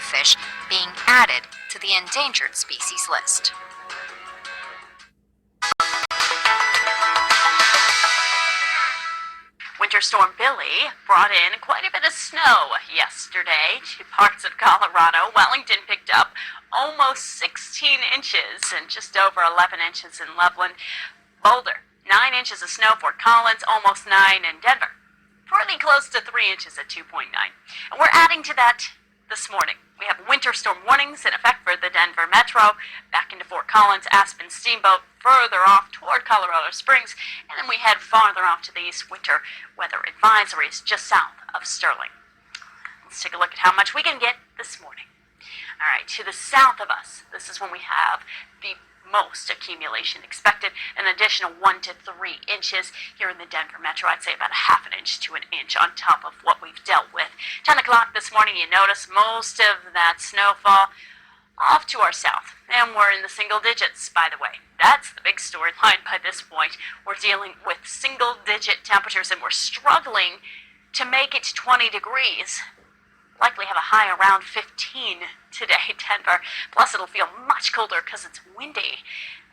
of fish being added to the endangered species list. Winter Storm Billy brought in quite a bit of snow yesterday to parts of Colorado. Wellington picked up almost 16 inches and just over 11 inches in Loveland. Boulder, 9 inches of snow. Fort Collins, almost 9 in Denver. Pretty close to 3 inches at 2.9. And we're adding to that this morning. We have winter storm warnings in effect for the Denver Metro, back into Fort Collins, Aspen, Steamboat, further off toward Colorado Springs, and then we head farther off to the east. Winter weather advisories just south of Sterling. Let's take a look at how much we can get this morning. All right, to the south of us, this is when we have the most accumulation expected, an additional 1 to 3 inches here in the Denver Metro. I'd say about a half an inch to an inch on top of what we've dealt with. 10 o'clock this morning, you notice most of that snowfall off to our south, and we're in the single digits, by the way. That's the big storyline by this point. We're dealing with single-digit temperatures, and we're struggling to make it to 20 degrees. Likely have a high around 15 today, Denver. Plus, it'll feel much colder because it's windy.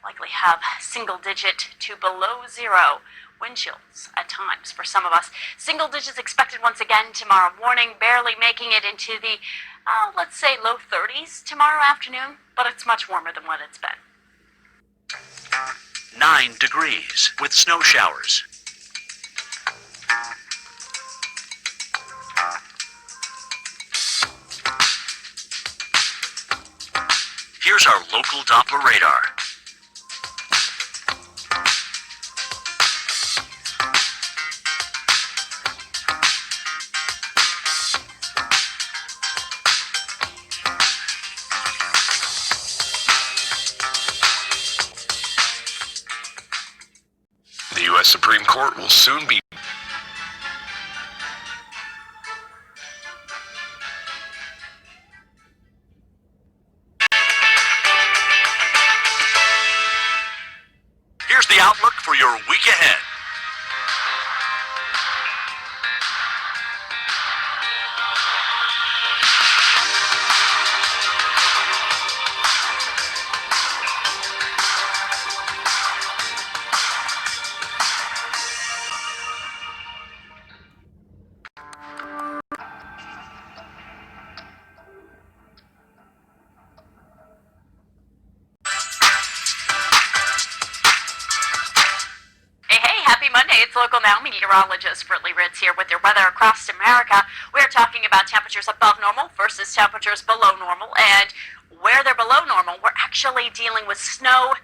Likely have single-digit to below zero wind chills at times for some of us. Single digits expected once again tomorrow morning, barely making it into the, let's say, low 30s tomorrow afternoon, but it's much warmer than what it's been. 9 degrees with snow showers. Here's our local Doppler radar. The U.S. Supreme Court will soon be Here's the outlook for your week ahead. It's Local Now meteorologist Britley Ritz here with your weather across America. We're talking about temperatures above normal versus temperatures below normal, and where they're below normal, we're actually dealing with snow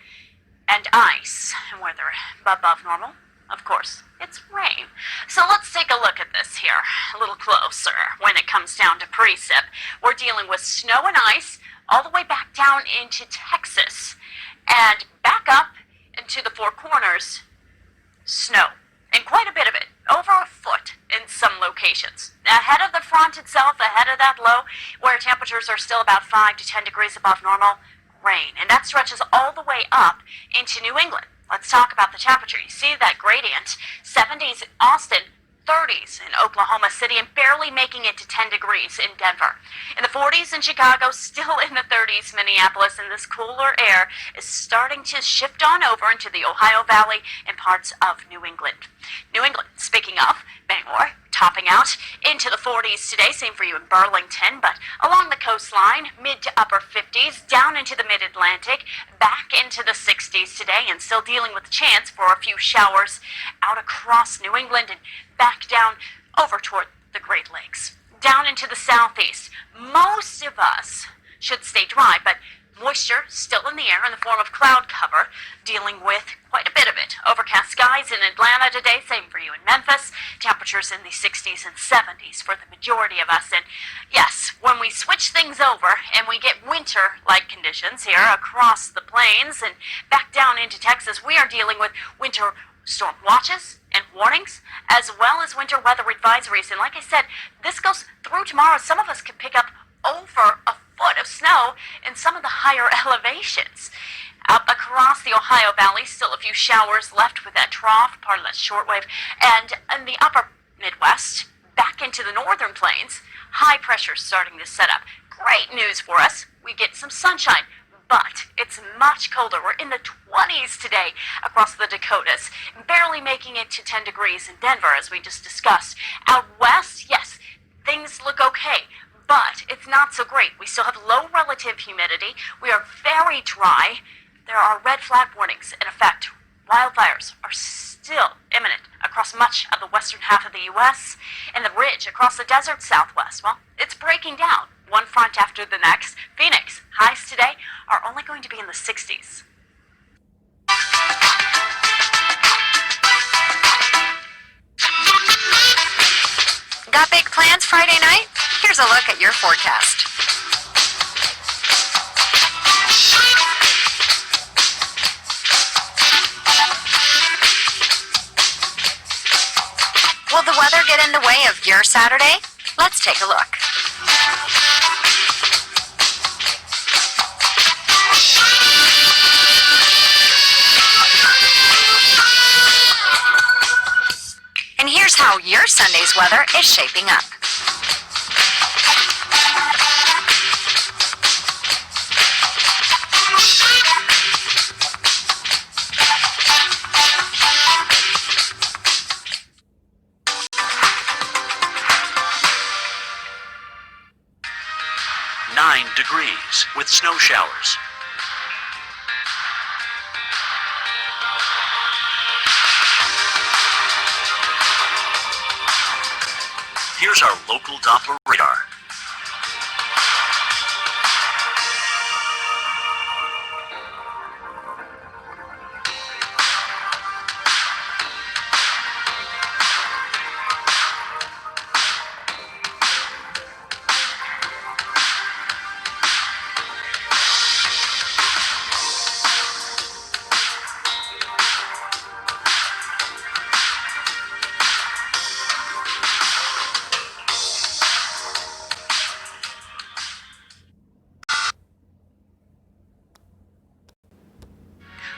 and ice. And where they're above normal, of course, it's rain. So let's take a look at this here a little closer. When it comes down to precip, we're dealing with snow and ice all the way back down into Texas and back up into the Four Corners. Snow, and quite a bit of it, over a foot in some locations. Ahead of the front itself, ahead of that low, where temperatures are still about 5 to 10 degrees above normal, rain. And that stretches all the way up into New England. Let's talk about the temperature. You see that gradient, 70s in Austin, 30s in Oklahoma City, and barely making it to 10 degrees in Denver. In the 40s in Chicago, still in the 30s Minneapolis, and this cooler air is starting to shift on over into the Ohio Valley and parts of New England. New England, speaking of, Bangor, topping out into the 40s today, same for you in Burlington, but along the coastline, mid to upper 50s, down into the mid-Atlantic, back into the 60s today, and still dealing with the chance for a few showers out across New England and back down over toward the Great Lakes. Down into the southeast, most of us should stay dry, but moisture still in the air in the form of cloud cover, dealing with quite a bit of it. Overcast skies in Atlanta today, same for you in Memphis. Temperatures in the 60s and 70s for the majority of us. And yes, when we switch things over and we get winter-like conditions here across the plains and back down into Texas, we are dealing with winter storm watches and warnings, as well as winter weather advisories. And like I said, this goes through tomorrow. Some of us could pick up over a foot of snow in some of the higher elevations. Up across the Ohio Valley, still a few showers left with that trough, part of that shortwave. And in the upper Midwest, back into the northern plains, high pressure starting to set up. great news for us. We get some sunshine, but it's much colder. We're in the 20s today across the Dakotas, barely making it to 10 degrees in Denver, as we just discussed. Out west, yes, things look okay, but it's not so great. We still have low relative humidity. We are very dry. There are red flag warnings in effect. Wildfires are still imminent across much of the western half of the U.S. and the ridge across the desert southwest. Well, it's breaking down one front after the next. Phoenix, highs today are only going to be in the 60s. Got big plans Friday night? Here's a look at your forecast. Will the weather get in the way of your Saturday? Let's take a look. And here's how your Sunday's weather is shaping up. Degrees with snow showers. Here's our local Doppler radar.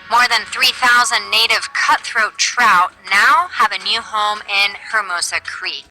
More than 3,000 native cutthroat trout now have a new home in Hermosa Creek.